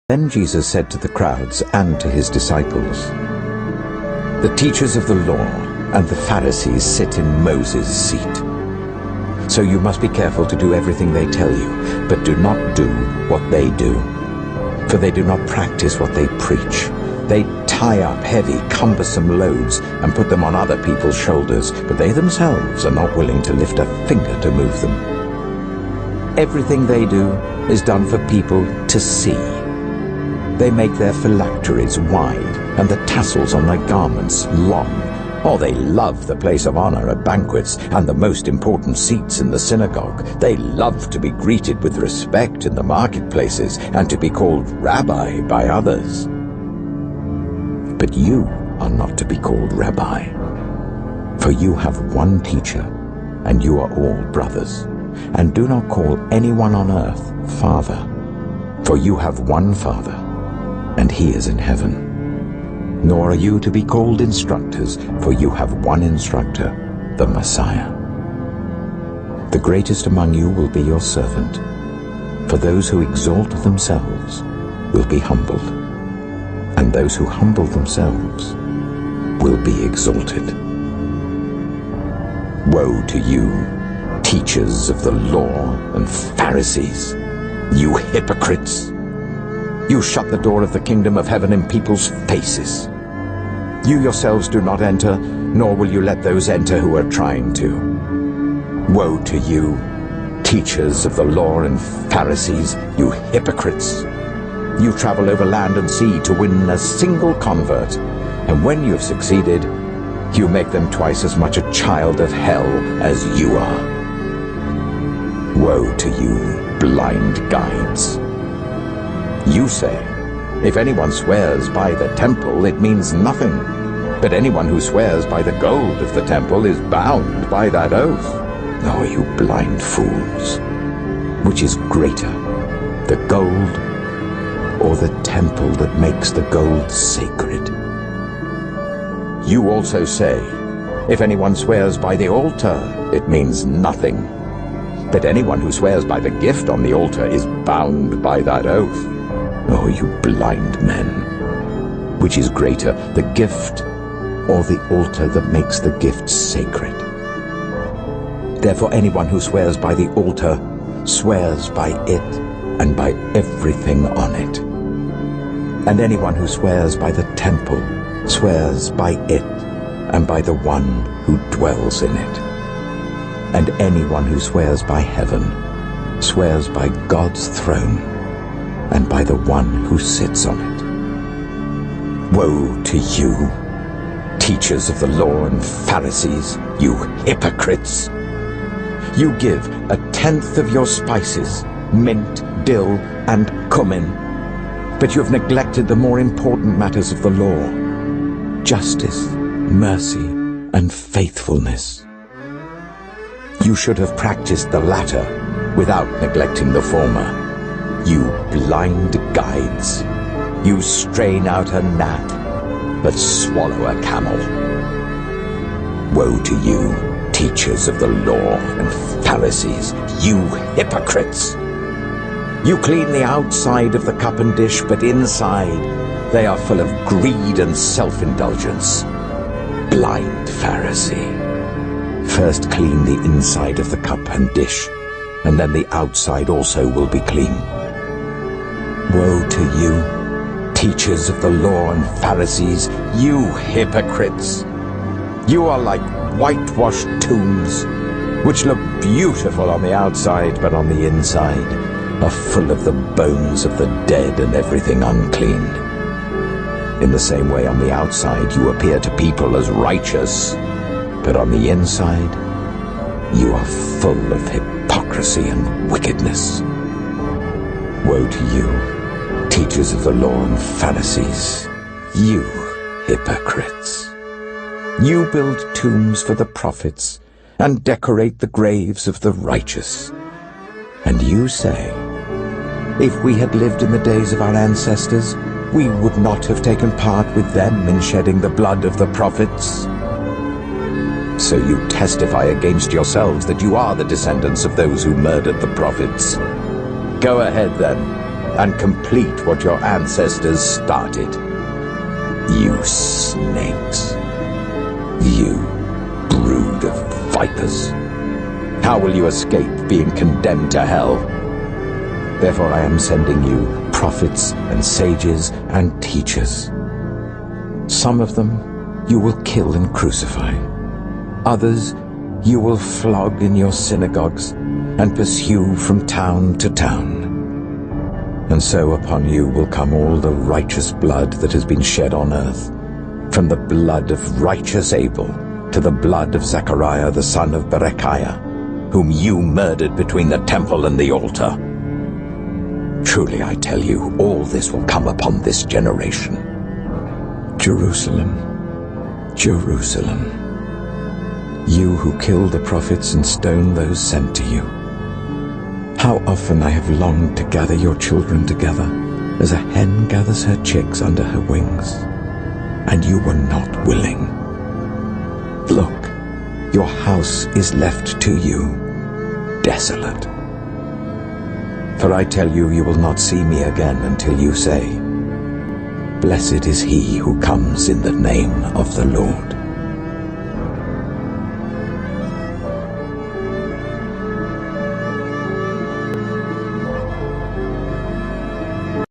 Then Jesus said to the crowds and to his disciples, "The teachers of the law and the Pharisees sit in Moses' seat. So you must be careful to do everything they tell you, but do not do what they do. For they do not practice what they preach. They tie up heavy, cumbersome loads and put them on other people's shoulders, but they themselves are not willing to lift a finger to move them. Everything they do is done for people to see. They make their phylacteries wide and the tassels on their garments long. Or they love the place of honor at banquets and the most important seats in the synagogue. They love to be greeted with respect in the marketplaces and to be called rabbi by others. But you are not to be called rabbi, for you have one teacher, and you are all brothers. And do not call anyone on earth Father, for you have one Father, and he is in heaven. Nor are you to be called instructors, for you have one instructor, the Messiah. The greatest among you will be your servant, for those who exalt themselves will be humbled, and those who humble themselves will be exalted. Woe to you, teachers of the law and Pharisees, you hypocrites! You shut the door of the kingdom of heaven in people's faces. You yourselves do not enter, nor will you let those enter who are trying to. Woe to you, teachers of the law and Pharisees, you hypocrites! You travel over land and sea to win a single convert, and when you have succeeded, you make them twice as much a child of hell as you are. Woe to you, blind guides! You say, if anyone swears by the temple, it means nothing. But anyone who swears by the gold of the temple is bound by that oath. Oh, you blind fools! Which is greater, the gold or the temple that makes the gold sacred? You also say, if anyone swears by the altar, it means nothing. But anyone who swears by the gift on the altar is bound by that oath. Oh, you blind men! Which is greater, the gift or the altar that makes the gift sacred? Therefore anyone who swears by the altar swears by it and by everything on it. And anyone who swears by the temple swears by it and by the one who dwells in it. And anyone who swears by heaven swears by God's throne and by the one who sits on it. Woe to you, teachers of the law and Pharisees, you hypocrites! You give 1/10 of your spices, mint, dill, and cumin, but you have neglected the more important matters of the law, justice, mercy, and faithfulness. You should have practiced the latter without neglecting the former. You blind guides! You strain out a gnat, but swallow a camel. Woe to you, teachers of the law and Pharisees, you hypocrites! You clean the outside of the cup and dish, but inside they are full of greed and self-indulgence. Blind Pharisee! First clean the inside of the cup and dish, and then the outside also will be clean. Woe to you, teachers of the law and Pharisees, you hypocrites! You are like whitewashed tombs, which look beautiful on the outside, but on the inside are full of the bones of the dead and everything unclean. In the same way, on the outside you appear to people as righteous, but on the inside you are full of hypocrisy and wickedness. Woe to you, teachers of the law and Pharisees, you hypocrites! You build tombs for the prophets and decorate the graves of the righteous. And you say, if we had lived in the days of our ancestors, we would not have taken part with them in shedding the blood of the prophets. So you testify against yourselves that you are the descendants of those who murdered the prophets. Go ahead then, and complete what your ancestors started. You snakes. You brood of vipers. How will you escape being condemned to hell? Therefore I am sending you prophets and sages and teachers. Some of them you will kill and crucify. Others you will flog in your synagogues and pursue from town to town. And so upon you will come all the righteous blood that has been shed on earth, from the blood of righteous Abel to the blood of Zechariah the son of Berechiah, whom you murdered between the temple and the altar. Truly I tell you, all this will come upon this generation. Jerusalem, Jerusalem, you who kill the prophets and stone those sent to you. How often I have longed to gather your children together, as a hen gathers her chicks under her wings, and you were not willing. Look, your house is left to you, desolate. For I tell you, you will not see me again until you say, Blessed is he who comes in the name of the Lord.